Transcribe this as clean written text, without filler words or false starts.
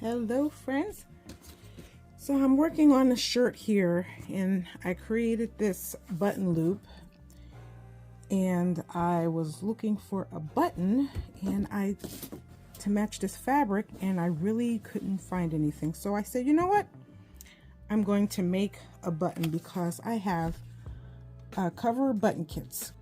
Hello friends. So I'm working on a shirt here and I created this button loop and I was looking for a button to match this fabric, and I really couldn't find anything. So I said, you know what? I'm going to make a button because I have cover button kits